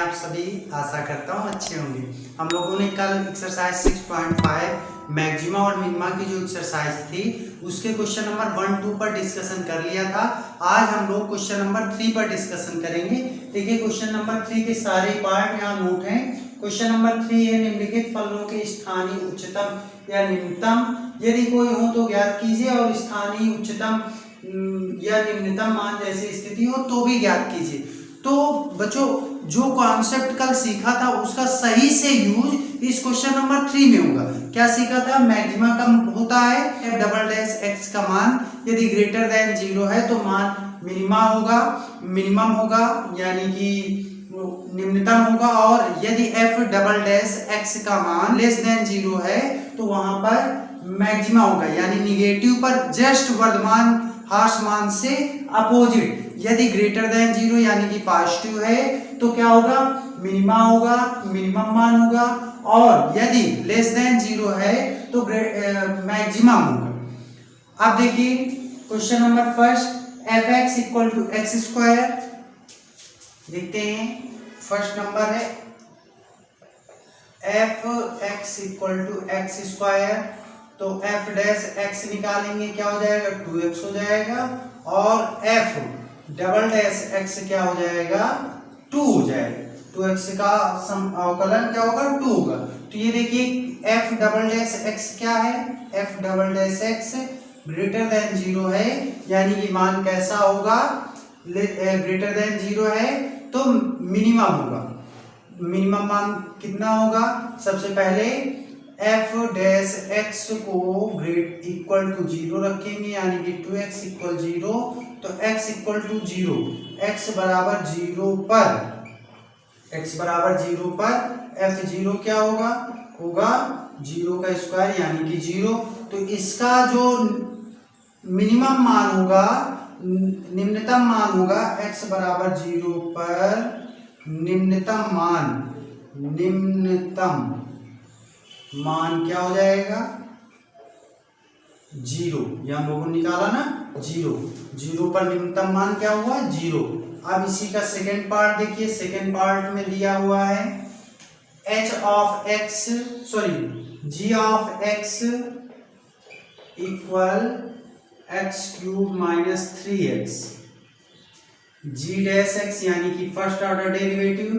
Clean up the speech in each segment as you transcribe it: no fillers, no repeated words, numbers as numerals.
आप सभी आशा करता हूँ अच्छे होंगे। हम लोगों ने कल एक्सरसाइज 6.5 मैक्सिमा और मिनिमा की जो एक्सरसाइज थी उसके क्वेश्चन नंबर 1, 2 पर डिस्कशन कर लिया था। आज हम लोग क्वेश्चन नंबर 3 पर डिस्कशन करेंगे। देखिए क्वेश्चन नंबर 3 के सारे पार्ट यहाँ नोट हैं। क्वेश्चन नंबर 3 है, निम्नलिखित फलनों के स्थानीय उच्चतम या निम्नतम यदि कोई हो तो ज्ञात कीजिए, और स्थानीय उच्चतम या निम्नतम मान जैसी स्थिति हो तो भी ज्ञात कीजिए। तो बच्चों जो कॉन्सेप्ट कल सीखा था उसका सही से यूज इस क्वेश्चन नंबर 3 में होगा। क्या सीखा था? मैक्सिमा का होता है f डबल डैश x का मान यदि ग्रेटर देन 0 है तो मान मिनिमा होगा, मिनिमम होगा यानी कि निम्नतम होगा, और यदि f डबल डैश x का मान लेस देन 0 है तो वहां पर मैक्सिमा होगा यानी निगेटिव पर जस्ट वर्धमान हाश मान से अपोजिट। यदि ग्रेटर देन 0 यानी कि पॉजिटिव है तो क्या होगा? मिनिमा होगा, मिनिमम मान होगा, और यदि लेस देन 0 है तो मैक्सिमम होगा। अब देखिए question number first, f x equal to x square. देखते हैं फर्स्ट नंबर है f x equal to x square, तो एफ डैश एक्स निकालेंगे क्या हो जाएगा? 2x हो जाएगा, और एफ डबल डैश एक्स क्या हो जाएगा? 2 हो जाएगा। 2x का अवकलन क्या होगा? 2 होगा। तो ये देखिए एफ डबल डैश एक्स क्या है? F double dash x greater than 0 है यानी कि मान कैसा होगा? ग्रेटर देन 0 है तो मिनिमम होगा। मिनिमम मान कितना होगा? सबसे पहले एफ डैश एक्स को ग्रेट इक्वल टू 0 रखेंगे यानी कि 2x इक्वल 0, तो x इक्वल टू 0, x बराबर 0 पर एफ 0 क्या होगा? होगा 0 का स्क्वायर यानी कि 0। तो इसका जो मिनिमम मान होगा, निम्नतम मान होगा x बराबर 0 पर निम्नतम मान क्या हो जाएगा? 0। ये हम लोगों ने निकाला ना 0 पर निम्नतम मान क्या हुआ? 0। अब इसी का सेकेंड पार्ट देखिए, सेकेंड पार्ट में दिया हुआ है g of x equal x cube minus 3x, g dash x यानी कि फर्स्ट ऑर्डर डेरिवेटिव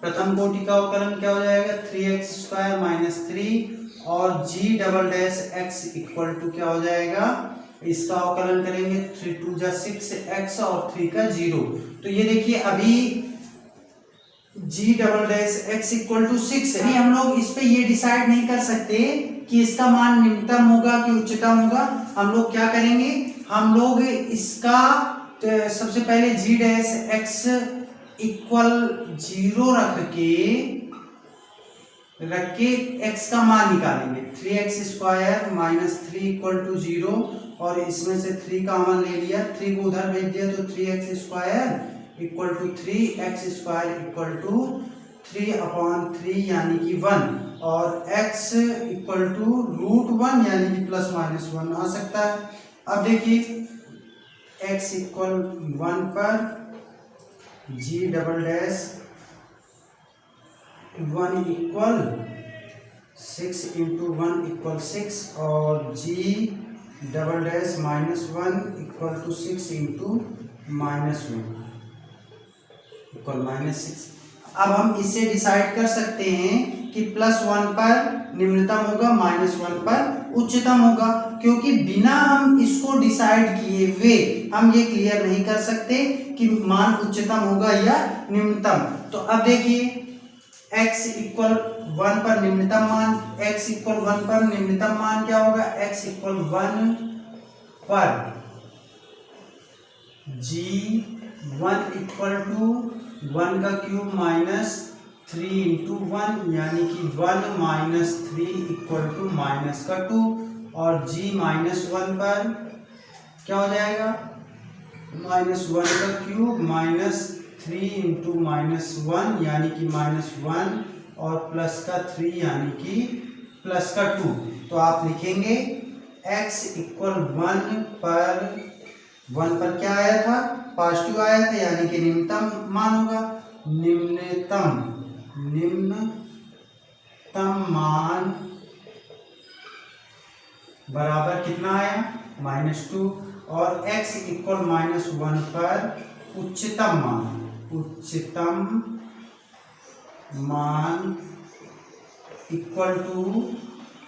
प्रथम कोटि का अवकलन क्या हो जाएगा? 3x स्क्वायर माइनस 3, और g double dash x equal to क्या हो जाएगा? इसका अवकलन करेंगे 3 2 जा 6x और 3 का 0। तो ये देखिए अभी g double dash x equal to 6 है। हम लोग इस पे ये डिसाइड नहीं कर सकते कि इसका मान निम्नतम होगा कि उच्चतम होगा। हम लोग क्या करेंगे? हम लोग इसका सबसे पहले g डैश x इक्वल 0 रख के x का मान निकालेंगे। 3x square minus 3 equal to 0, और इसमें से 3 का मान ले लिया, 3 को उधर भेज दिया तो 3x square equal to 3x square equal to 3/3 यानी कि 1, और x इक्वल टू √1 यानी कि प्लस माइनस 1 आ सकता है। अब देखिए x इक्वल 1 पर g double dash 1 equal 6 into 1 equal 6, और g double dash minus 1 equal to 6 into minus 1 equal minus 6। अब हम इससे डिसाइड कर सकते हैं कि +1 पर निम्नतम होगा, -1 पर उच्चतम होगा, क्योंकि बिना हम इसको डिसाइड किए हुए हम ये क्लियर नहीं कर सकते कि मान उच्चतम होगा या निम्नतम। तो अब देखिए x इक्वल 1 पर निम्नतम मान, x इक्वल 1 पर निम्नतम मान क्या होगा? x इक्वल 1 पर g 1 इक्वल टू 1 का क्यूब माइनस 3 इंटू 1 यानी कि 1 माइनस 3 इक्वल टू माइनस का 2, और g -1 पर क्या हो जाएगा? -1 का क्यूब माइनस 3 इंटू -1 यानी कि -1, और प्लस का 3 यानी कि प्लस का 2। तो आप लिखेंगे x इक्वल 1 पर क्या आया था? पॉजिटिव आया था यानी कि निम्नतम मान होगा। निम्नतम निम्नतम मान बराबर कितना आया -2 और x इक्वल -1 पर उच्चतम मान इक्वल टू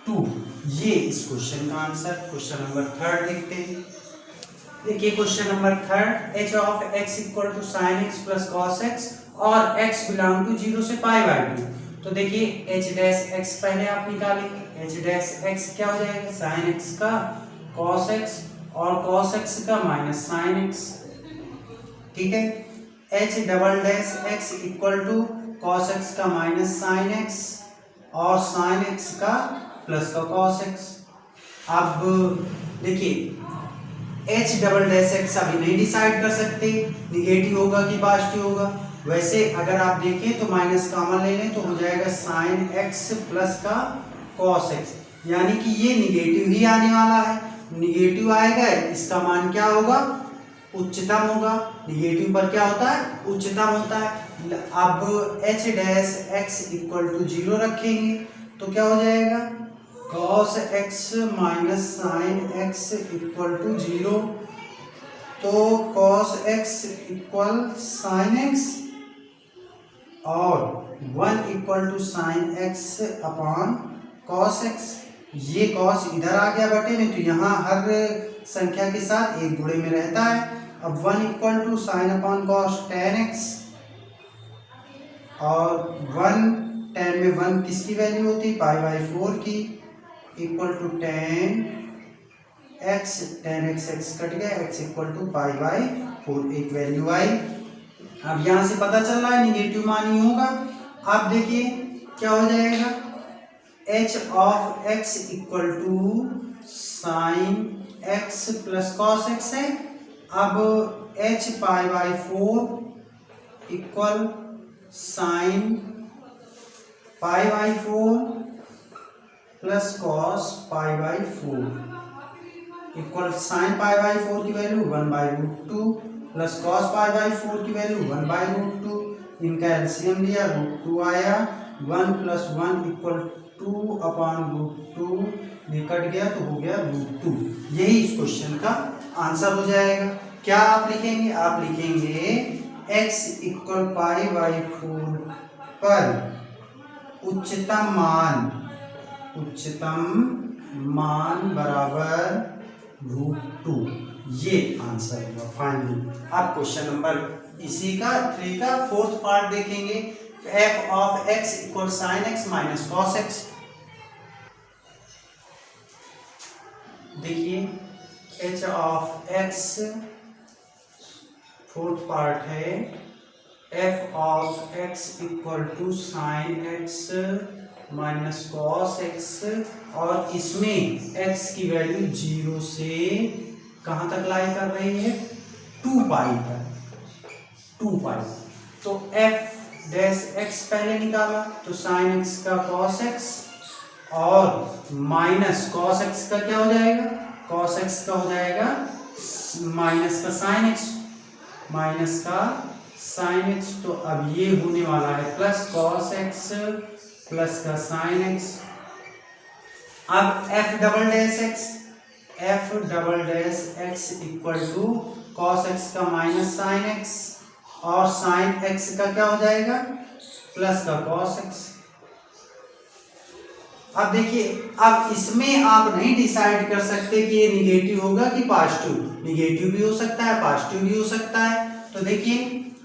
2। ये इस क्वेश्चन का आंसर। क्वेश्चन नंबर 3 देखते हैं। देखिए question number 3, h of x equal to sin x plus cos x और x बिलोंग टू 0 से π/2। तो देखिए h डैश x पहले आप निकालेंगे। h डैश x क्या हो जाएगा sin x का cos x और cos x का माइनस sin x। ठीक है, h double dash x equal to cos x का माइनस sin x और sin x का प्लस का cos x। अब देखिए h डबल डैश x अभी नहीं डिसाइड कर सकते निगेटिव होगा कि पॉजिटिव होगा। वैसे अगर आप देखें तो माइनस कॉमन ले लें तो हो जाएगा sin x प्लस का cos x, यानी कि ये निगेटिव ही आने वाला है। निगेटिव आएगा, इसका मान क्या होगा उच्चतम होगा। निगेटिव पर क्या होता है उच्चतम होता है। अब h dash x equal to 0 रखेंगे तो क्या हो जाएगा cos x minus sin x equal to 0। तो cos x equal sin x और 1 equal to sin x upon cos x। ये cos इधर आ गया बटे में, तो यहाँ हर संख्या के साथ एक गुणे में रहता है। अब 1 equal to sin upon cos tan x और 1 tan में 1 किसकी वैल्यू होती है π/4 की, equal to tan x cut गया, x इक्वल टू π/4 एक वैल्यू आई। अब यहाँ से पता चल रहा है निगेटिव मान ही होगा। अब देखिए क्या हो जाएगा h of x equal to sin x plus cos x है। अब h π/4 equal sin π/4 plus cos π/4 equal sin π/4 की वैल्यू 1/√2 प्लस cos π/4 की वैल्यू 1/√2। इनका एलसीएम लिया √2 आया, 1 प्लस 1 इक्वल 2/√2, ये कट गया तो हो गया √2। यही इस क्वेश्चन का आंसर हो जाएगा। क्या आप लिखेंगे, आप लिखेंगे x इक्वल π/4 पर उच्चतम मान बराबर √2। ये आंसर हुआ फाइनली। अब क्वेश्चन नंबर इसी का 3 का 4th पार्ट देखेंगे। f of x equal sin x minus cos x। देखिए h of x 4th part है f of x equal to sin x minus cos x और इसमें x की वैल्यू 0 से कहाँ तक लाई कर रही है 2π तक, 2π। तो f डैश x पहले निकाला तो sin x का cos x और माइनस cos x का क्या हो जाएगा cos x का हो जाएगा माइनस का sin x। तो अब ये होने वाला है प्लस cos x प्लस का sin x। अब f double dash x equal to cos x का माइनस sin x और sin x का क्या हो जाएगा प्लस का cos x। अब देखिए, अब इसमें आप नहीं डिसाइड कर सकते कि ये निगेटिव होगा कि पॉजिटिव। निगेटिव भी हो सकता है, पॉजिटिव भी हो सकता है। तो देखिए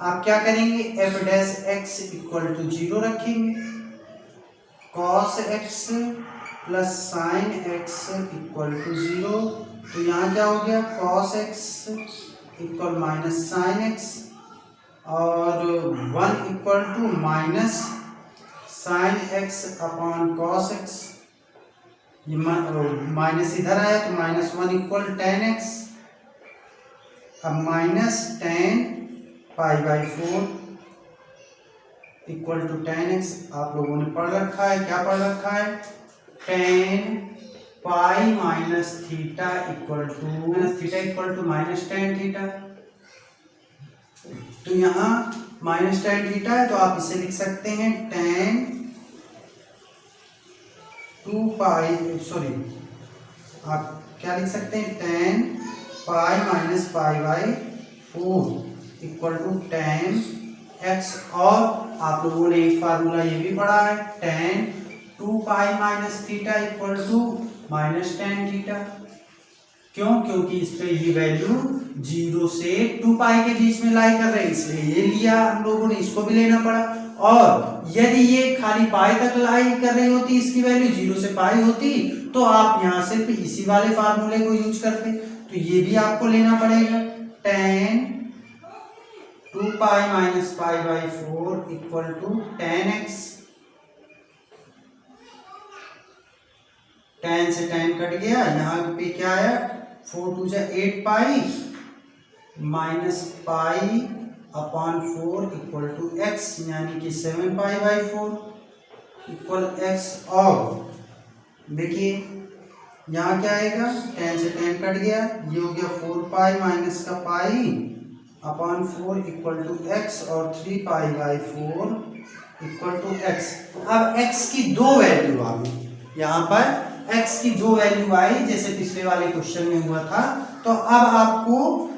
आप क्या करेंगे f dash x equal to 0 रखेंगे, cos x plus sin x equal to 0। तो यहाँ क्या हो गया cos x equal minus sin x और 1 equal to minus sin x upon cos x। ये माइनस इधर आया तो -1 इक्वल tan x। अब minus tan π/4 equal to tan x। आप लोगों ने पढ़ रखा है, क्या पढ़ रखा है tan pi minus theta equal to minus tan theta. तो यहाँ माइनस टेन थीटा है, तो आप इसे लिख सकते हैं टेन 2 पाई, सॉरी आप क्या लिख सकते हैं, tan pi minus pi by 4 equal to tan x. और आप लोगों ने एक फार्मूला ये भी पढ़ा है, tan 2 pi minus theta equal to minus tan theta. क्यों? क्योंकि इस पे ये वैल्यू 0 से 2 पाई के बीच में लाई कर रहे हैं, इसलिए ये लिया हम लोगों ने, इसको भी लेना पड़ा। और यदि ये खाली पाई तक लाई कर रही होती, इसकी वैल्यू 0 से पाई होती, तो आप यहाँ सिर्फ इसी वाले फार्मूले को यूज करते, तो ये भी आपको लेना पड़ेगा। Tan 2 pi minus pi by 4 equal to tan x. Tan से टेन कट गया, यहाँ पे क्या आया, 4 2 जा 8 pi minus pi upon 4 equal to x, यानी कि 7 पाई बाई 4 इक्वल एक्स। और देखिए यहाँ क्या आएगा, 10 से 10 कट गया, ये हो गया 4 पाई माइनस का pi upon 4 equal to x, और 3 pi by 4 equal to x. अब एक्स की दो वैल्यू आ गई, यहाँ पर x की दो वैल्यू आई, जैसे पिछले वाले क्वेश्चन में हुआ था। तो अब आपको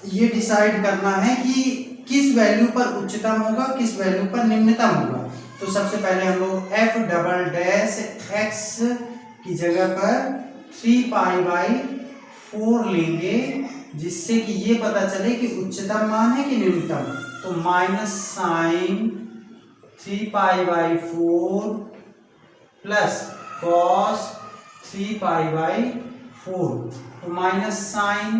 ये डिसाइड करना है कि किस वैल्यू पर उच्चतम होगा, किस वैल्यू पर निम्नतम होगा। तो सबसे पहले हम लोग f डबल डैश x की जगह पर 3 पाई बाई 4 लेंगे, जिससे कि ये पता चले कि उच्चतम मान है कि निम्नतम। तो minus sine 3 pi by 4 plus cos 3 pi by 4, तो minus sine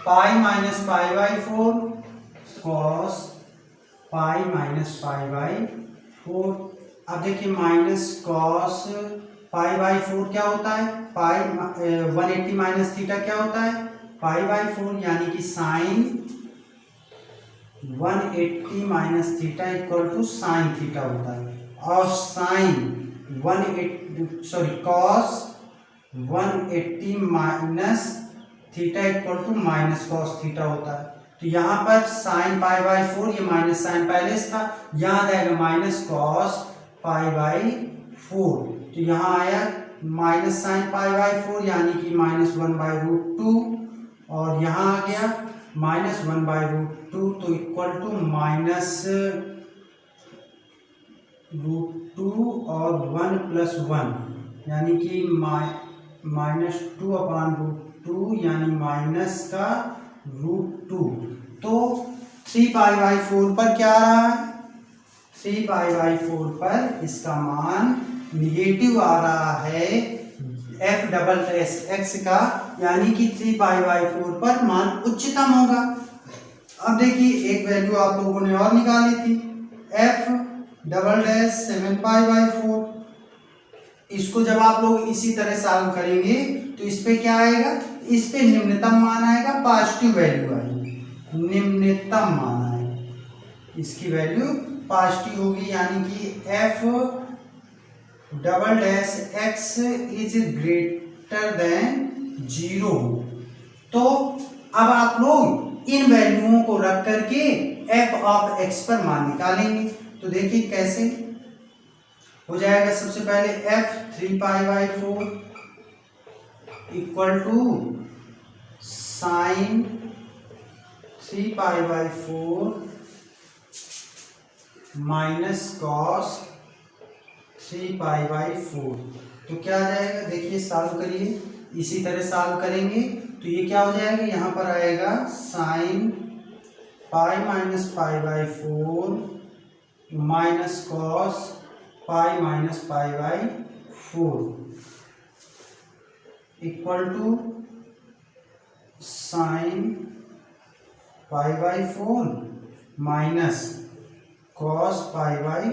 pi minus pi by 4 cos pi minus pi by 4। अब देखिए माइनस cos पाई बाई 4 क्या होता है, पाई 180 माइनस थीटा क्या होता है, पाई बाई 4, यानी कि sine 180 minus theta equal to sine theta होता है। और sine 180 sorry cos 180 minus theta equal to minus cos theta होता है। तो यहाँ पर साइन पाई बाई 4, ये माइनस साइन पहले से था, यहाँ आएगा माइनस cos पाई बाई 4, तो यहाँ आया माइनस साइन पाई बाई 4, यानी कि माइनस 1 बाई रूट 2, और यहाँ आ गया माइनस 1 बाई रूट 2, तो इक्वल टू माइनस रूट 2 और 1 प्लस 1, यानी कि माइनस 2 अपॉन रूट 2, यानी माइनस का रूट 2। तो 3 पाई बाई 4 पर क्या आ रहा है, 3 पाई बाई 4 पर इसका मान निगेटिव आ रहा है f डबल एस एक्स का, यानी कि 3 पाई बाई 4 पर मान उच्चतम होगा। अब देखिए एक वैल्यू आप लोगों ने और निकाली थी, f double dash 7 pi by 4। इसको जब आप लोग इसी तरह सॉल्व करेंगे तो इस पे क्या आएगा, इस पे निम्नतम मान आएगा, पॉजिटिव वैल्यू आएगी, निम्नतम मान आएगा, इसकी वैल्यू पॉजिटिव होगी, यानी कि f double dash x is greater than 0। तो अब आप लोग इन वैल्यूओं को रख करके f ऑफ x पर मान निकालेंगे। तो देखिए कैसे हो जाएगा, सबसे पहले f 3 pi by 4 equal to sine 3 pi by 4 minus cos 3 pi by 4। तो क्या आ जाएगा, देखिए सॉल्व करिए, इसी तरह सॉल्व करेंगे तो ये क्या हो जाएगा, यहाँ पर आएगा sine pi minus pi by 4 minus cos pi minus pi by 4 equal to sine pi by 4 minus cos pi by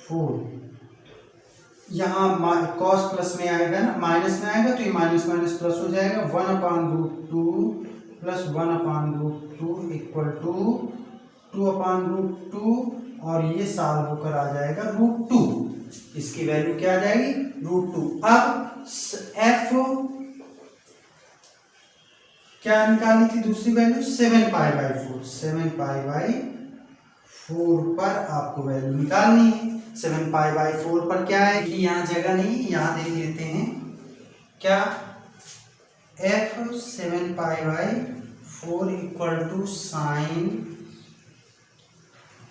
4। यहाँ कॉस प्लस में आएगा ना, माइनस में आएगा तो ये माइनस माइनस प्लस हो जाएगा, 1 upon root 2 plus 1 upon root 2 equal to 2 upon root 2, और ये सॉल्व होकर आ जाएगा रूट 2, इसकी वैल्यू क्या आ जाएगी, रूट 2। अब f क्या निकाली थी दूसरी वैल्यू 7π/4, 7π/4 पर आपको वैल्यू निकालनी है। 7π/4 पर क्या है कि यहाँ जगह नहीं, यहाँ देख लेते हैं क्या f 7π/4 equal to sine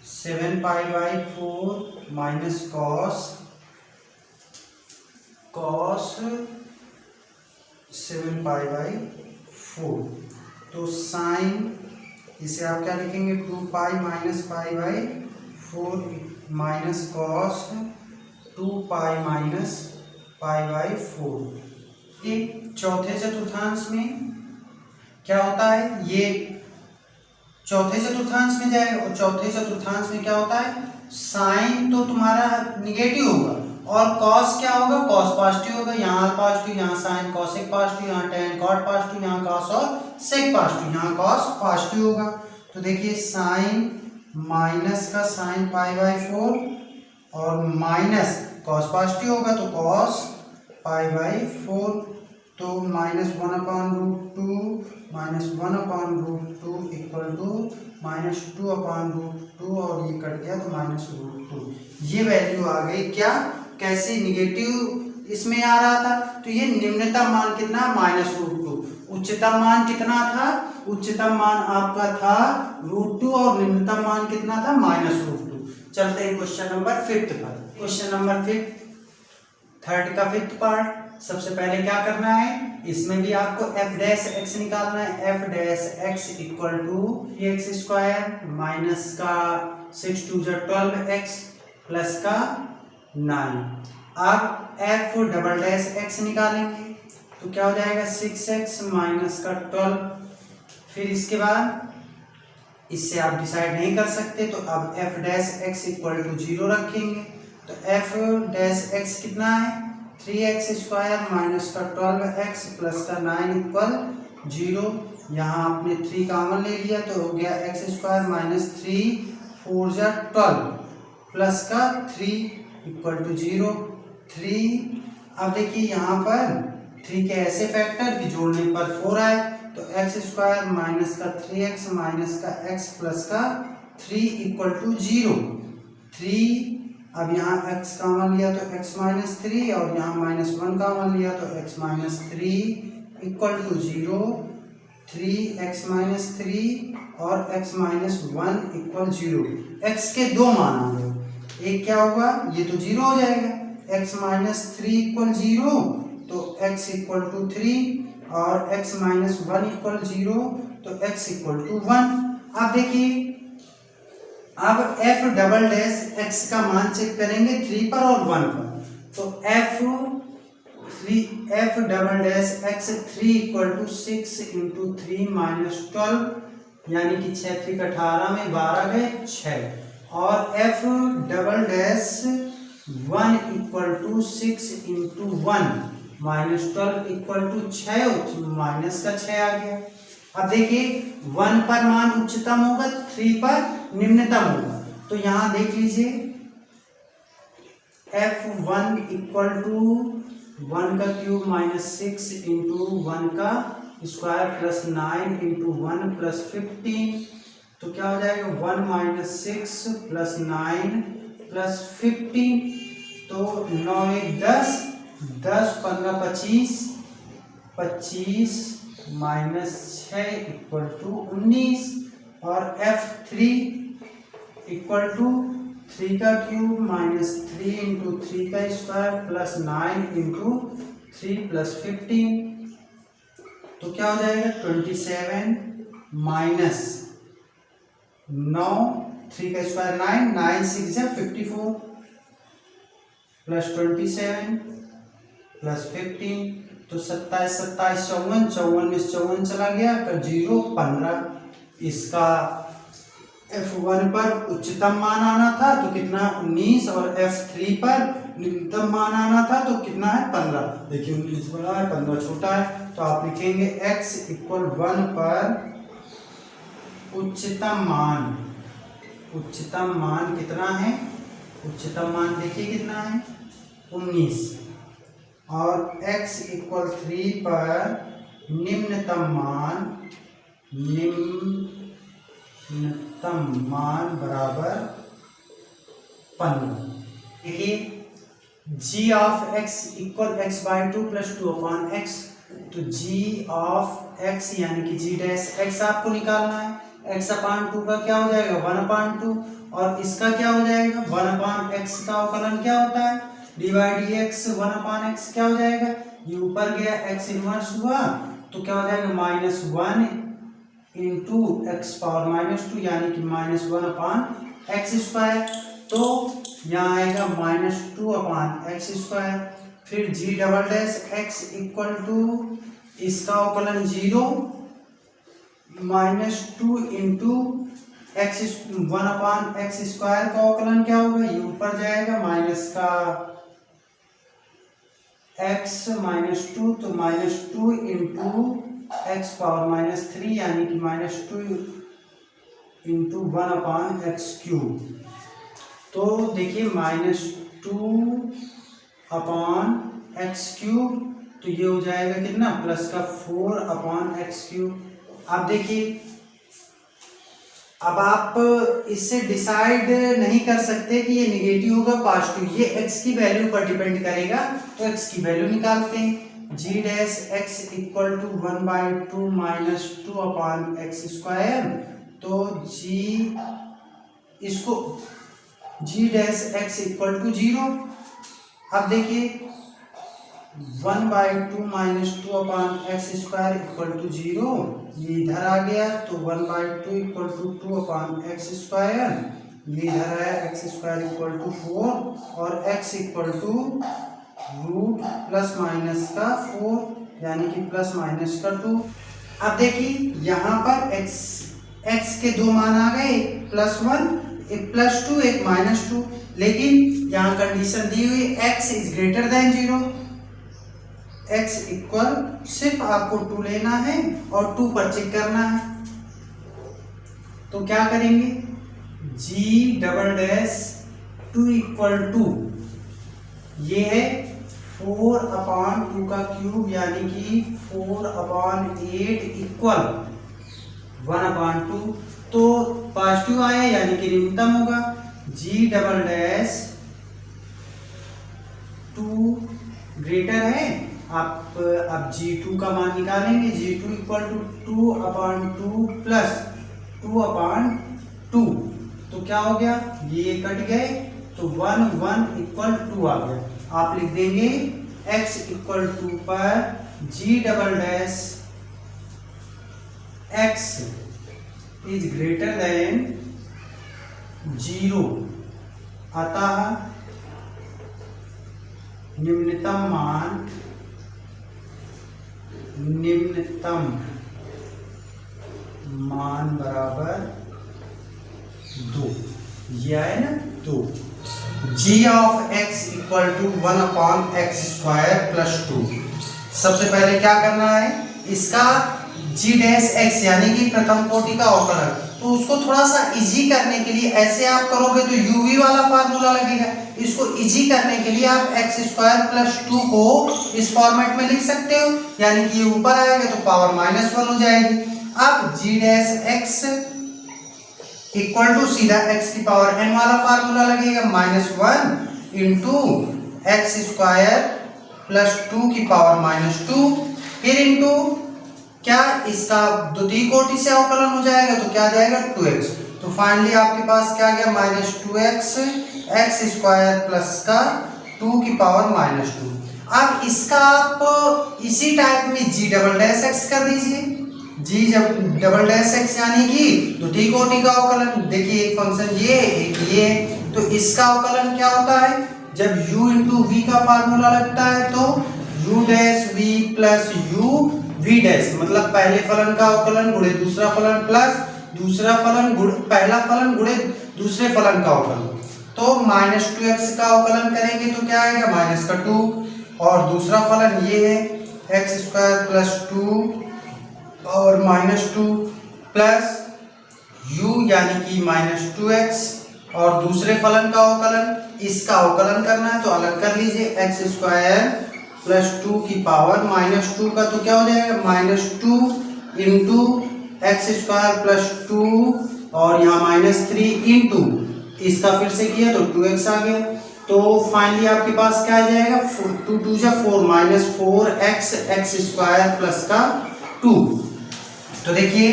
7π/4 minus cos 7π/4। तो साइन इसे आप क्या लिखेंगे 2π माइनस π/4 माइनस कॉस 2π माइनस π/4। ये चौथे चतुर्थांश में क्या होता है, ये चौथे चतुर्थांश में जाएगा और चौथे चतुर्थांश में क्या होता है, साइन तो तुम्हारा निगेटिव होगा और कॉस क्या होगा, कॉस पॉजिटिव होगा। यहाँ पॉजिटिव, यहाँ साइन कॉसेक पॉजिटिव, यहाँ टेन कॉट पॉजिटिव, यहाँ कॉस और सेक पॉजिटिव, यहाँ कॉस पॉजिटिव होगा। तो देखिए साइन माइनस का साइन π/4 और माइनस कॉस पॉजिटिव होगा तो कॉस π/4, तो -1/√2 -1/√2 इक्वल टू -2/√2 और ये कट गया तो -√2। ये वैल्यू आ गई क्या, कैसे निगेटिव इसमें आ रहा था, तो ये निम्नतम मान कितना -√2, उच्चतम मान कितना था, उच्चतम मान आपका था √2 और निम्नतम मान कितना था -√2। चलते हैं क्वेश्चन नंबर 5 पर। क्वेश्चन नंबर 5 थर्ड का 5th पार्ट। सबसे पहले क्या करना है, इसमें भी आपको f' निकालना है। f' equal to x² minus का 6 2 12x प्लस का 9। अब f" निकालेंगे तो क्या हो जाएगा 6x माइनस का 12। फिर इसके बाद इससे आप डिसाइड नहीं कर सकते तो अब f' इक्वल टू 0 रखेंगे। तो f' कितना है 3x² माइनस का 12x प्लस का 9 इक्वल 0। यहाँ आपने 3 कॉमन ले लिया तो हो गया x² माइनस 3 4 12 प्लस का 3 इक्वल टू 0 3। अब देखिए यहाँ पर 3 के ऐसे फैक्टर कि जोड़ने पर 4 आए तो x² माइनस का 3x माइनस का x प्लस का 3 इक्वल टू 0 3। अब यहाँ x कॉमन लिया तो x माइनस 3 और यहाँ -1 कॉमन लिया तो x minus 3 equal to 0 3x minus 3 और x माइनस 1 इक्वल 0। x के दो मान आ गए, एक क्या होगा ये तो 0 हो जाएगा, x माइनस 3 इक्वल 0 तो x इक्वल टू 3 और x माइनस 1 इक्वल 0 तो x इक्वल टू 1। अब देखिए अब f" का मान चेक करेंगे 3 पर और 1 पर। तो f" 3 equal to 6 into 3 minus 12 यानी कि 6 3 18 में 12 गए 6 और f"1 equal to 6 into 1 minus 12 equal to 6 minus का 6 आ गया। अब देखिए 1 पर मान उच्चतम होगा 3 पर निम्नतम होगा तो यहाँ देख लीजिए f1 इक्वल टू 1 का क्यूब माइनस 6 इंटू 1 का स्क्वायर प्लस 9 इंटू 1 प्लस 15 तो क्या हो जाएगा 1 माइनस 6 प्लस 9 प्लस 15 तो 9 10 10 15 25 25 माइनस 6 इक्वल टू 19 और f3 इक्वल टू 3 का क्यूब माइनस 3 इंटू 3 का स्क्वायर प्लस 9 इंटू 3 प्लस 15 तो क्या हो जाएगा 27 माइनस 9 3 का स्क्वायर 9 9 6 54 प्लस 27 प्लस 15 तो 27 27 54 54 में 54 चला गया तो 0 15। इसका f1 पर उच्चतम मान आना था तो कितना 19 और f3 पर निम्नतम मान आना था तो कितना है 15। देखिए 19 बड़ा है 15 छोटा है तो आप लिखेंगे x इक्वल 1 पर उच्चतम मान कितना है, उच्चतम मान देखिए कितना है 19 और x इक्वल 3 पर निम्नतम मान बराबर 15। देखिए g of x equal x/2 + 2/x, तो g ऑफ x यानी कि g डैश x आपको निकालना है। x/2 का क्या हो जाएगा 1/2, और इसका क्या हो जाएगा 1/x का अवकलन क्या होता है डिवाइड dx 1/x क्या हो जाएगा, ये ऊपर गया x इनवर्स हुआ तो क्या हो जाएगा -1 इंटू x⁻², यानी कि -1/x²। तो यहाँ आएगा -2/x²। फिर g double dash x equal to इसका अवकलन 0 -2 इंटू x1/x² का अवकलन क्या होगा, ये ऊपर जाएगा माइनस का x -2, तो -2 इंटू x⁻³ यानी कि -2 इंटू 1/x³। तो देखिए -2/x³, तो ये हो जाएगा कितना प्लस का 4/x³। अब देखिए अब आप इससे डिसाइड नहीं कर सकते कि ये नेगेटिव होगा पॉजिटिव, ये x की वैल्यू पर डिपेंड करेगा। तो x की वैल्यू निकालते हैं, g dash x equal to 1/2 minus 2/x²। तो g dash x equal to 0। अब देखिए 1/2 माइनस 2/x² इक्वल टू 0, ये इधर आ गया तो 1/2 इक्वल टू 2/x², ये इधर आया x² इक्वल टू 4 और x equal to root plus minus का 4 यानी कि प्लस माइनस का 2। अब देखिए यहाँ पर x के दो मान आ गए, +1 एक +2 एक -2, लेकिन यहाँ कंडीशन दी हुई x is greater than 0, x equal सिर्फ आपको 2 लेना है और 2 पर चेक करना है। तो क्या करेंगे g double dash 2 equal to ये है 4/2 का क्यूब यानी कि 4/8 इक्वल 1/2। तो पॉजिटिव आया यानी कि न्यूनतम होगा, g डबल डैश 2 ग्रेटर है। आप अब g2 का मान निकालेंगे, g2 इक्वल टू 2/2 प्लस 2/2, तो क्या हो गया ये कट गए तो 1 इक्वल 2 आ गया। आप लिख देंगे x इक्वल 2 पर g double dash x is greater than 0, अतः निम्नतम मान बराबर 2, ये है ना 2। g of x equal to 1/x² plus 2। सबसे पहले क्या करना है, इसका g डैश x यानी कि प्रथम कोटि का अवकलन, तो उसको थोड़ा सा इजी करने के लिए ऐसे आप करोगे तो uv वाला फार्मूला लगेगा। इसको इजी करने के लिए आप x² प्लस 2 को इस फॉर्मेट में लिख सकते हो, यानी कि ये ऊपर आएगा तो पावर -1 हो जाएगी। अब g dash x equal to सीधा x की पावर n वाला फार्मूला लगेगा, -1 इंटू x² प्लस 2 की पावर -2, फिर इंटू क्या इसका द्वितीय कोटि से अवकलन हो जाएगा तो क्या जाएगा 2x। तो फाइनली आपके पास क्या गया -2x x² प्लस का 2 की पावर -2। अब इसका आप इसी टाइप में g डबल डैश x कर दीजिए, g डबल डैश x यानी कि द्वितीय कोटि का अवकलन। देखिए एक फंक्शन ये एक ये, तो इसका अवकलन क्या होता है, जब u इंटू v का फार्मूला लगता है तो u dash v plus u v dash, मतलब पहले फलन का अवकलन गुणे दूसरा फलन प्लस दूसरा फलन पहला फलन गुणे दूसरे फलन का अवकलन। तो -2x का अवकलन करेंगे तो क्या आएगा -2, और दूसरा फलन ये है x² प्लस 2 और -2 प्लस u यानी कि -2x, और दूसरे फलन का अवकलन इसका अवकलन करना है तो अलग कर लीजिए x² प्लस 2 की पावर -2 का, तो क्या हो जाएगा -2 इंटू एक्स स्क्वायर प्लस 2 और यहाँ -3 इंटू इसका फिर से किया तो 2x आ गया। तो फाइनली आपके पास क्या आ जाएगा 2 2 जा 4 -4x एक्स स्क्वायर प्लस का 2। तो देखिए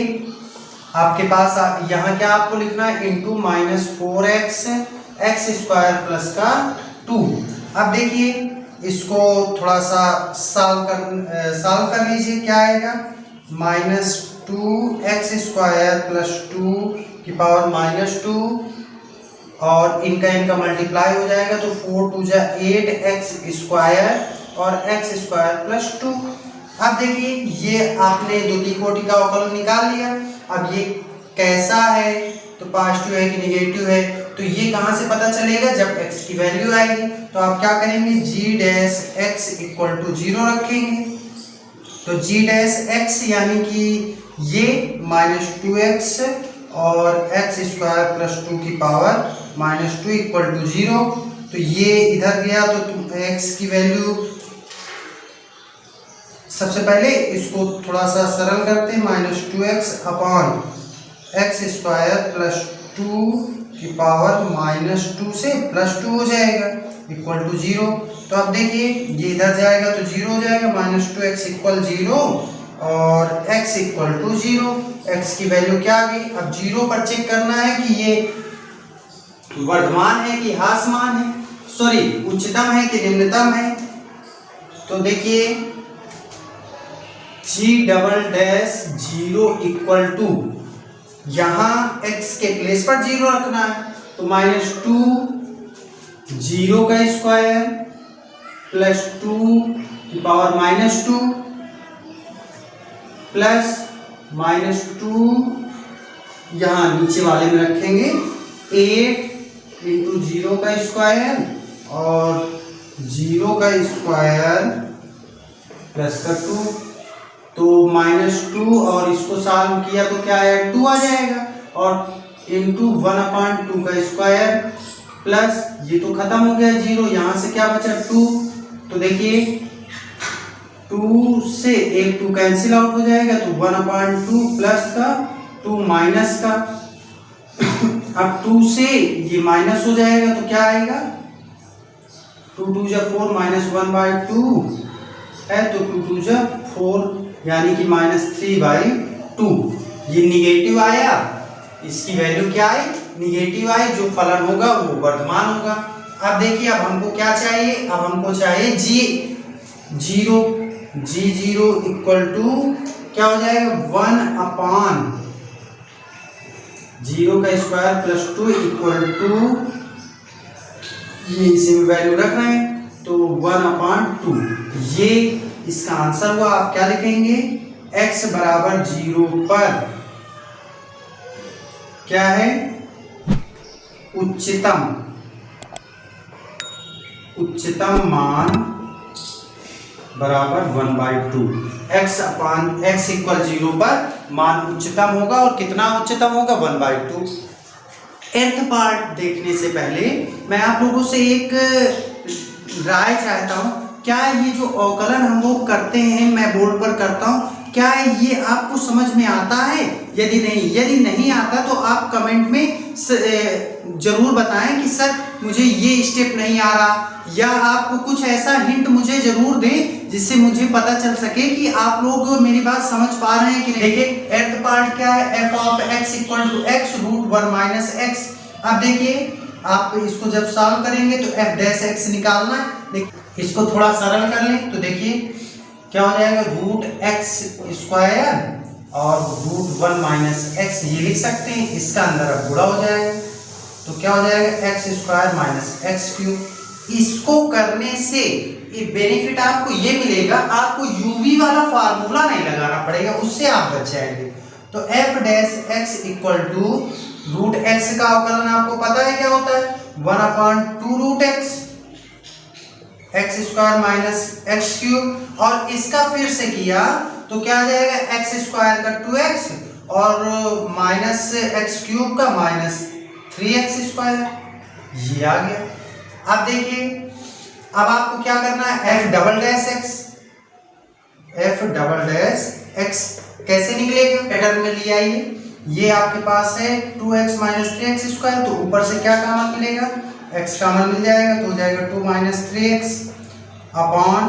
आपके पास यहाँ क्या आपको लिखना है into -4x x square plus का 2। अब देखिए इसको थोड़ा सा सॉल्व कर लीजिए। क्या आएगा -2x स्क्वायर प्लस 2 की पावर -2 और इनका मल्टीप्लाई हो जाएगा तो 4 2 जा 8x स्क्वायर और x स्क्वायर प्लस 2। अब देखिए ये आपने द्वितीय कोटि का अवकलन निकाल लिया। अब ये कैसा है, तो पॉजिटिव है कि नेगेटिव है, तो ये कहाँ से पता चलेगा जब x की वैल्यू आएगी। तो आप क्या करेंगे g dash x equal to 0 रखेंगे। तो g डैश x यानी कि ये -2x और x स्क्वायर प्लस 2 की पावर -2 इक्वल टू 0। तो ये इधर गया तो x की वैल्यू, सबसे पहले इसको थोड़ा सा सरल करते हैं, -2x upon x square plus 2 की पावर -2 से +2 हो जाएगा इक्वल टू 0। तो अब देखिए ये इधर जाएगा तो 0 हो जाएगा, -2x इक्वल 0 और x इक्वल टू 0। x की वैल्यू क्या आ गई। अब 0 पर चेक करना है कि ये वर्धमान है कि ह्रासमान है, सॉरी उच्चतम है कि निम्नतम है। तो देखिए g double dash 0 equal to, यहाँ x के प्लेस पर 0 रखना है तो -2 0 का स्क्वायर प्लस 2 की पावर -2 प्लस -2 यहाँ नीचे वाले में रखेंगे 8 इंटू 0 का स्क्वायर और 0 का स्क्वायर प्लस का 2। तो -2 और इसको सॉल्व किया तो क्या आया 2 आ जाएगा और इंटू 1/2 का स्क्वायर प्लस ये तो खत्म हो गया 0, यहाँ से क्या बचा 2। तो देखिए 2 से 1 2 कैंसिल आउट हो जाएगा तो 1/2 प्लस का 2 माइनस का। अब 2 से ये माइनस हो जाएगा तो क्या आएगा 2 2 जा 4 -1/2 है तो 2 2 जा 4 यानी कि -3/2। ये निगेटिव आया, इसकी वैल्यू क्या आई निगेटिव आई, जो फलन होगा वो वर्धमान होगा। अब देखिए अब हमको क्या चाहिए, अब हमको चाहिए g0 इक्वल टू क्या हो जाएगा 1/0 का स्क्वायर प्लस 2 इक्वल टू, ये इसी में वैल्यू रख रहे हैं तो 1/2। ये इसका आंसर हुआ। आप क्या लिखेंगे x बराबर 0 पर क्या है उच्चतम मान बराबर 1/2। x इक्वल 0 पर मान उच्चतम होगा और कितना उच्चतम होगा 1/2। एर्थ पार्ट देखने से पहले मैं आप लोगों से एक राय चाहता हूं, क्या ये जो अवकलन हम लोग करते हैं मैं बोर्ड पर करता हूं, क्या ये आपको समझ में आता है। यदि नहीं आता तो आप कमेंट में जरूर बताएं कि सर मुझे ये स्टेप नहीं आ रहा, या आप कुछ ऐसा हिंट मुझे जरूर दें जिससे मुझे पता चल सके कि आप लोग मेरी बात समझ पा रहे हैं कि नहीं। देखिए एर्थ पार्ट क्या है, f of x equal to x root 1 minus x। अब देखिए आप इसको जब सॉल्व करेंगे तो f डैश x निकालना है। इसको थोड़ा सरल कर लें तो देखिए क्या हो जाएगा रूट x स्क्वायर और रूट 1 माइनस x, ये लिख सकते हैं, इसका अंदर अब गुणा हो जाएगा तो क्या हो जाएगा x square minus x cube. इसको करने से ये बेनिफिट आपको ये मिलेगा, आपको uv वाला फार्मूला नहीं लगाना पड़ेगा, उससे आप बच जाएंगे। तो f dash x equal to root x का अवकलन आपको पता है क्या होता है 1/2 root x square minus x cube, और इसका फिर से किया तो क्या आ जाएगा एक्स स्क्वायर का 2x और माइनस एक्स क्यूब का माइनस 3x स्क्वायर, ये आ गया। अब देखिए अब आपको क्या करना है, एफ डबल डैश एक्स कैसे निकलेगा, पैटर्न में लिया ये आपके पास है 2x माइनस 3x स्क्वायर, तो ऊपर से क्या कॉमन मिलेगा, x कॉमन मिल जाएगा, तो हो जाएगा 2 माइनस 3x अपॉन,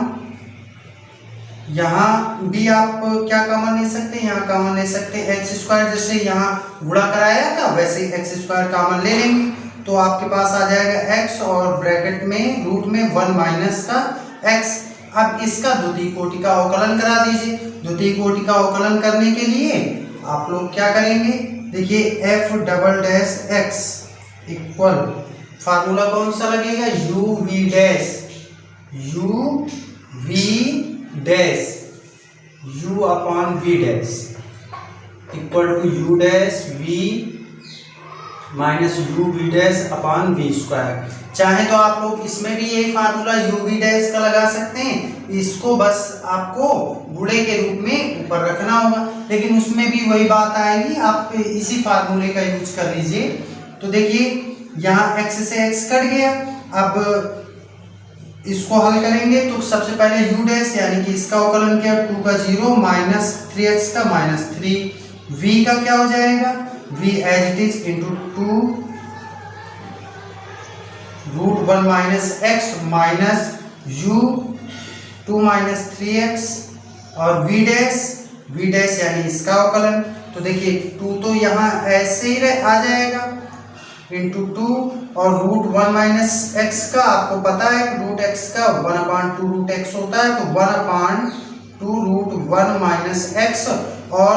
यहाँ भी आप क्या कॉमन ले सकते हैं, यहाँ कॉमन ले सकते हैं एक्स स्क्वायर, जैसे यहाँ गुणा कराया था वैसे ही एक्स स्क्वायर कॉमन ले लेंगे, तो आपके पास आ जाएगा x और ब्रैकेट में रूट में 1 माइनस का x। अब इसका द्वितीय कोटि का अवकलन करा दीजिए। द्वितीय कोटि का अवकलन करने के लिए आप लोग क्या करेंगे, देखिए f double dash x equal, formula कौन सा लगेगा, u v dash u upon v dash equal to u dash v minus u v dash upon v square. चाहे तो आप लोग इसमें भी यही फार्मूला यू वी डैश का लगा सकते हैं, इसको बस आपको गुणे के रूप में ऊपर रखना होगा, लेकिन उसमें भी वही बात आएगी, आप इसी फार्मूले का यूज कर लीजिए। तो देखिए यहाँ x से x कट गया, अब इसको हल करेंगे तो सबसे पहले u डैश यानी कि इसका अवकलन किया 2 का 0 माइनस 3x का माइनस 3, v का क्या हो जाएगा, v as it is into 2 root 1 minus x minus u 2 minus 3x और v डैश यानी इसका अवकलन, तो देखिए 2 तो यहाँ ऐसे ही आ जाएगा इंटू 2 और रूट 1 माइनस एक्स का आपको पता है रूट एक्स का 1/2 रूट एक्स होता है, तो 1/2 रूट 1 माइनस एक्स, और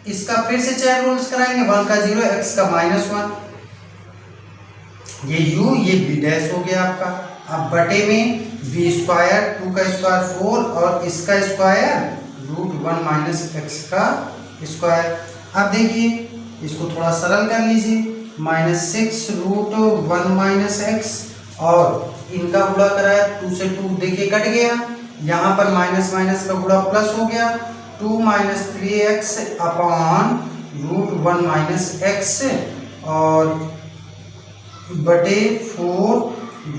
इसका फिर से चेन रूल्स कराएंगे, 1 का 0 एक्स का -1, ये u ये v डैश हो गया आपका। अब बटे में v स्क्वायर 2 का स्क्वायर 4 और इसका स्क्वायर रूट 1 माइनस एक्स का स्क्वायर। अब देखिए इसको थोड़ा सरल कर लीजिए, -6 रूट 1 माइनस एक्स और इनका गुणा कराया 2 से 2 देखिए कट गया, यहाँ पर माइनस माइनस का गुणा प्लस हो गया 2 minus 3x upon root 1 minus x और बटे 4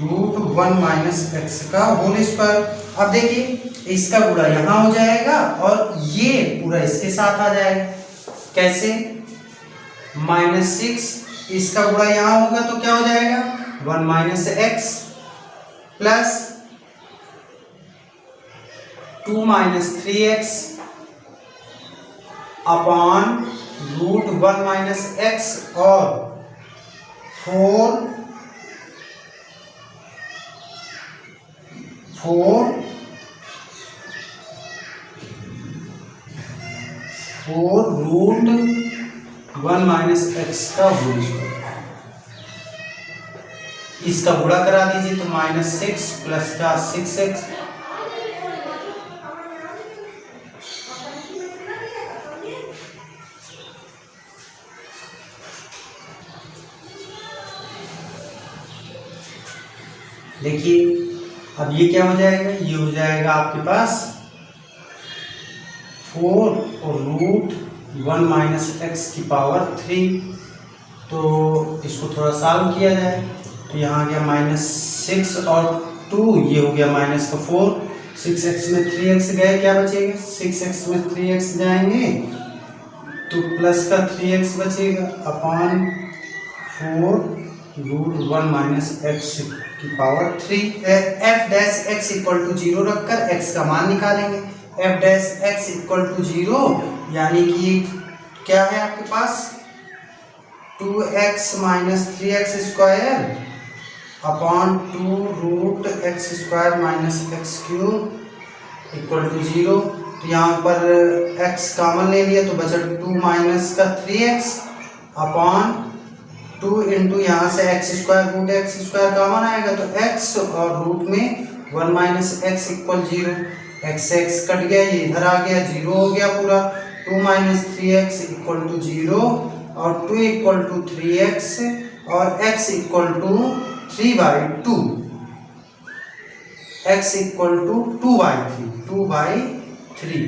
रूट 1 माइनस एक्स का होल स्क्वायर। अब देखिए इसका गुणा यहाँ हो जाएगा और ये पूरा इसके साथ आ जाएगा, कैसे, -6 इसका गुणा यहाँ होगा तो क्या हो जाएगा 1 minus x plus 2 minus 3x upon root 1 minus x और 4 रूट 1 माइनस एक्स का होल स्क्वायर। इसका गुणा करा दीजिए तो -6 प्लस का 6x देखिए अब ये क्या हो जाएगा, ये हो जाएगा आपके पास 4 और रूट 1 माइनस एक्स की पावर 3। तो इसको थोड़ा सॉल्व किया जाए तो यहाँ आ गया -6 और 2, ये हो गया -4, 6x में 3x गए, क्या बचेगा 6x में 3x जाएंगे तो प्लस का 3x बचेगा अपॉन 4 रूट 1 माइनस एक्स की power 3। f dash x equal to 0 रखकर x का मान निकालेंगे, f dash x equal to 0 यानी कि क्या है आपके पास 2x minus 3x square upon 2 root x square minus x cube equal to 0। तो यहाँ पर x कॉमन ले लिया तो बचा 2 माइनस का 3x अपॉन 2 इंटू यहाँ से x square root x square common आएगा तो x और रूट में 1 minus x equal 0, x cut गया, ये इधर आ गया 0 हो गया पूरा, 2 माइनस 3x इक्वल टू 0 और 2 इक्वल टू 3x और x equal to 3/2, x equal to 2/3,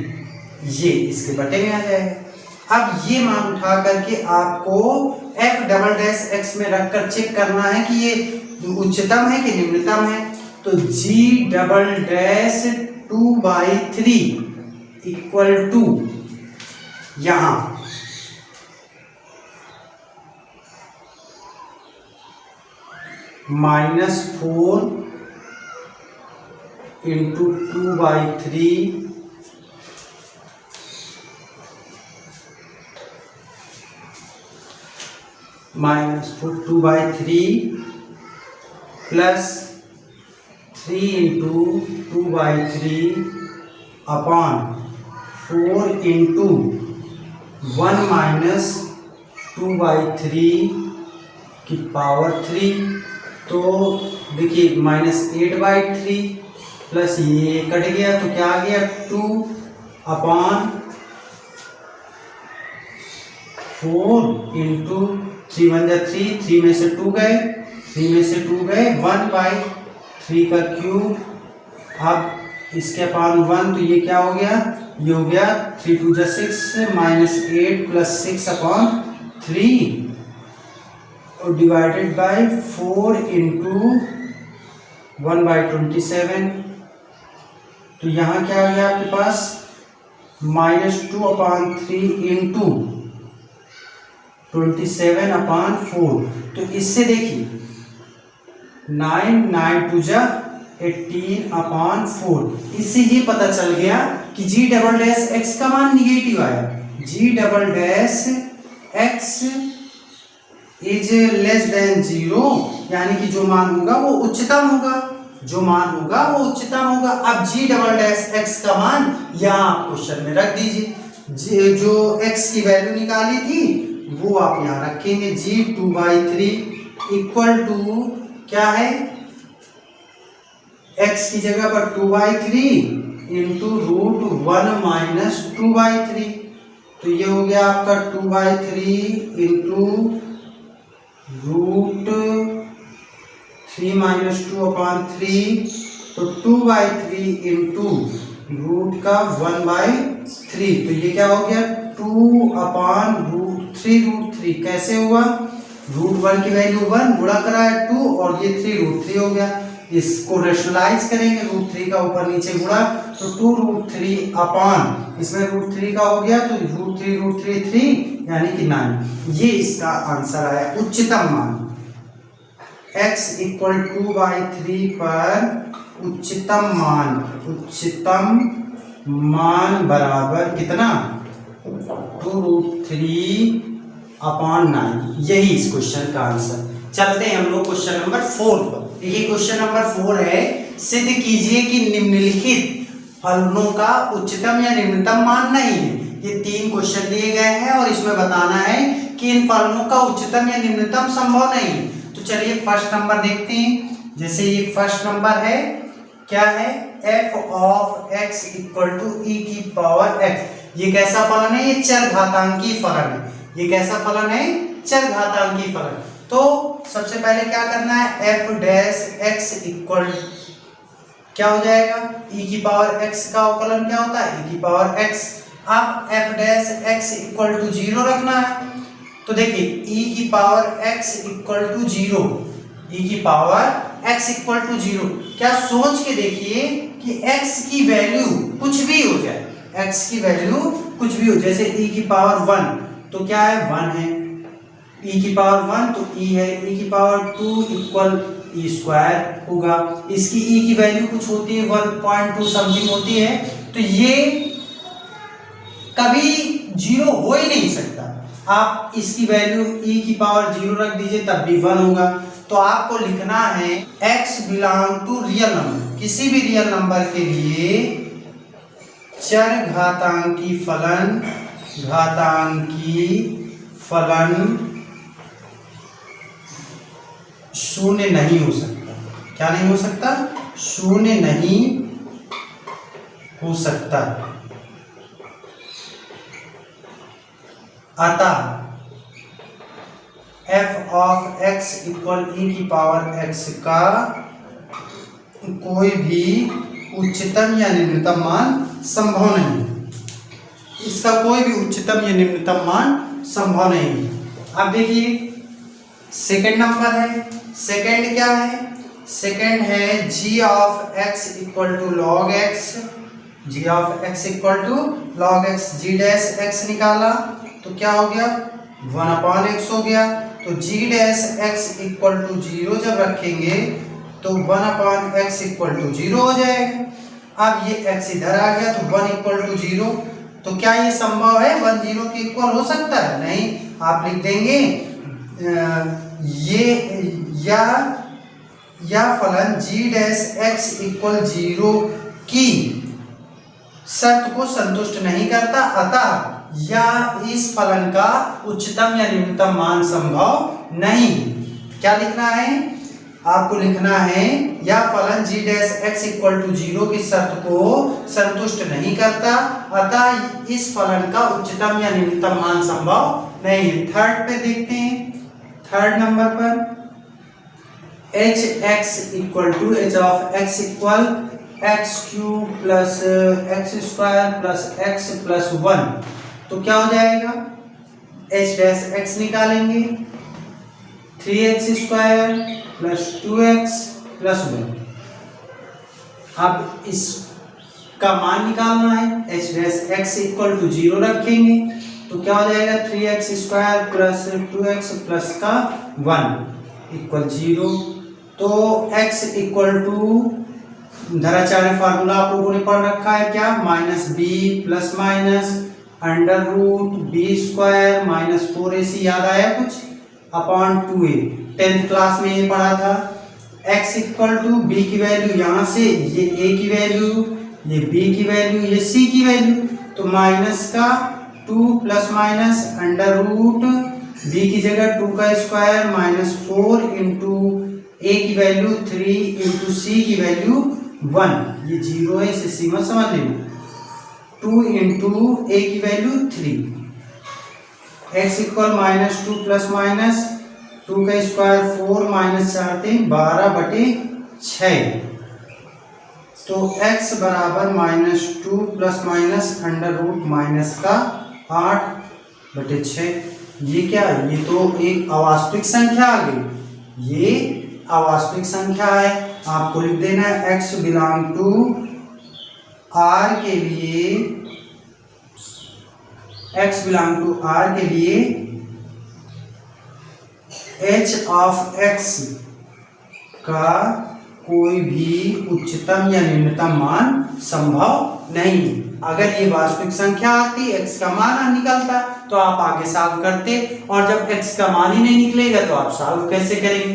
ये इसके बटे में आ जाएगा। अब ये मान उठा करके आपको f डबल डैश x में रखकर चेक करना है कि ये उच्चतम है कि निम्नतम है। तो g double dash 2/3 equal to यहां -4 into 2/3 -4 2/3 plus 3 into 2/3 upon 4 into 1 minus 2/3 की पावर 3। तो देखिए -8/3 प्लस ये कट गया तो क्या आ गया 2 अपॉन 4 इंटू 3 1 जा 3 में से 2 गए 1/3 का क्यूब। अब इसके अपान 1 तो ये क्या हो गया, ये हो गया 3 2 जा 6 -8 प्लस 6/3 और डिवाइडेड बाय 4 इंटू 1/27। तो यहाँ क्या आ गया आपके पास -2/3 इंटू 27/4। तो इससे देखिए 9 9 2 जा 18/4। इससे ये पता चल गया कि g डबल डैश x का मान निगेटिव आया। g double dash x is less than 0, यानी कि जो मान होगा वो उच्चतम होगा, जो मान होगा वो उच्चतम होगा। अब g डबल डैश x का मान यहाँ आप क्वेश्चन में रख दीजिए। जो x की वैल्यू निकाली थी वो आप यहाँ रखेंगे। g 2/3 इक्वल टू क्या है, x की जगह पर 2/3 इंटू √1 माइनस 2/3। तो ये हो गया आपका 2/3 इंटू √3 माइनस 2/3। तो 2/3 इंटू रूट का 1/3। तो ये क्या हो गया 2/√3 कैसे हुआ, √1 की वैल्यू 1 गुणा करा है 2 और ये 3 √3 हो गया। इसको रेशनलाइज करेंगे, √3 का ऊपर नीचे गुणा तो 2√3 अपॉन इसमें √3 का हो गया तो √3 यानी कि 9। ये इसका आंसर आया उच्चतम मान। x इक्वल 2/3 पर उच्चतम मान बराबर कितना 2√3/9। यही इस क्वेश्चन का आंसर। चलते हैं हम लोग क्वेश्चन नंबर 4 पर। देखिए क्वेश्चन नंबर 4 है, सिद्ध कीजिए कि निम्नलिखित फलनों का उच्चतम या निम्नतम मान नहीं है। ये 3 क्वेश्चन दिए गए हैं और इसमें बताना है कि इन फलनों का उच्चतम या निम्नतम संभव नहीं है। तो चलिए फर्स्ट नंबर देखते हैं। जैसे ये फर्स्ट नंबर है, क्या है f of x equal to e की पावर x। ये कैसा फलन है, ये चरघातांकी फलन है। ये कैसा फलन है, चरघातांकी फलन। तो सबसे पहले क्या करना है, f डैश x इक्वल क्या हो जाएगा, e की पावर x का अवकलन क्या होता है, e की पावर x। अब f dash x equal to 0 रखना है। तो देखिए e की power x equal to 0, e की पावर x इक्वल टू 0। क्या सोच के देखिए कि x की वैल्यू कुछ भी हो जाए, x की वैल्यू कुछ भी हो, जैसे e की पावर 1 तो क्या है 1 है, e की पावर 1 तो e है, e की पावर 2 इक्वल e स्क्वायर होगा। इसकी e की वैल्यू कुछ होती है 1.2 समथिंग होती है। तो ये कभी 0 हो ही नहीं सकता। आप इसकी वैल्यू e की पावर 0 रख दीजिए तब भी 1 होगा। तो आपको लिखना है x belong to real number, किसी भी रियल नंबर के लिए चरघातांकी फलन शून्य नहीं हो सकता। क्या नहीं हो सकता, शून्य नहीं हो सकता। अतः f of x equal e की पावर x का कोई भी उच्चतम या निम्नतम मान संभव नहीं, इसका कोई भी उच्चतम या निम्नतम मान संभव नहीं है। अब देखिए सेकंड नंबर है, सेकंड क्या है, सेकेंड है g of x equal to log x, g of x equal to log x, g dash x निकाला तो क्या हो गया 1/x हो गया। तो g dash x equal to 0 जब रखेंगे तो 1/x इक्वल टू 0 हो जाएगा। अब ये x इधर आ गया तो 1 इक्वल टू 0। तो क्या ये संभव है 1 0 के इक्वल हो सकता है? नहीं। आप लिख देंगे ये या फलन g डैश x इक्वल 0 की शर्त को संतुष्ट नहीं करता, अतः या इस फलन का उच्चतम या न्यूनतम मान संभव नहीं। क्या लिखना है आपको? लिखना है या फलन g dash x equal to 0 की शर्त को संतुष्ट नहीं करता, अतः इस फलन का उच्चतम या न्यूनतम मान संभव नहीं है। थर्ड पे देखते हैं, थर्ड नंबर पर h x equal to h of x equal x cube plus x square plus x plus 1। तो क्या हो जाएगा h डैश x निकालेंगे 3x square plus 2x plus 1। अब इसका मान निकालना है, h dash x equal to 0 रखेंगे तो क्या हो जाएगा 3x square plus 2x plus का 1 इक्वल 0। तो x इक्वल टू धराचार्य फार्मूला आप लोगों ने पढ़ रखा है क्या? Minus b plus minus under root b square minus 4ac, याद आया कुछ? अपॉन 2a, 10th क्लास में ये पढ़ा था। x इक्वल टू बी की वैल्यू यहाँ से, ये a की वैल्यू, ये b की वैल्यू, ये c की वैल्यू, तो माइनस का 2 plus minus under root b की जगह 2 का स्क्वायर माइनस 4 इंटू a की वैल्यू 3 इंटू c की वैल्यू 1, ये 0 है इसे सी मत समझ लेना, 2 इंटू a की value 3, x equal minus 2 plus minus 2 का स्क्वायर 4 माइनस 4 3 12/6। तो x बराबर minus 2 plus minus under root minus का 8/6। ये क्या है? ये तो एक अवास्तविक संख्या आ गई, ये अवास्तविक संख्या है। आपको लिख देना है x बिलोंग टू r के लिए, x बिलोंग टू r के लिए h ऑफ x का कोई भी उच्चतम या न्यूनतम मान संभव नहीं। अगर ये वास्तविक संख्या आती, x का मान निकलता तो आप आगे सॉल्व करते, और जब x का मान ही नहीं निकलेगा तो आप सॉल्व कैसे करेंगे?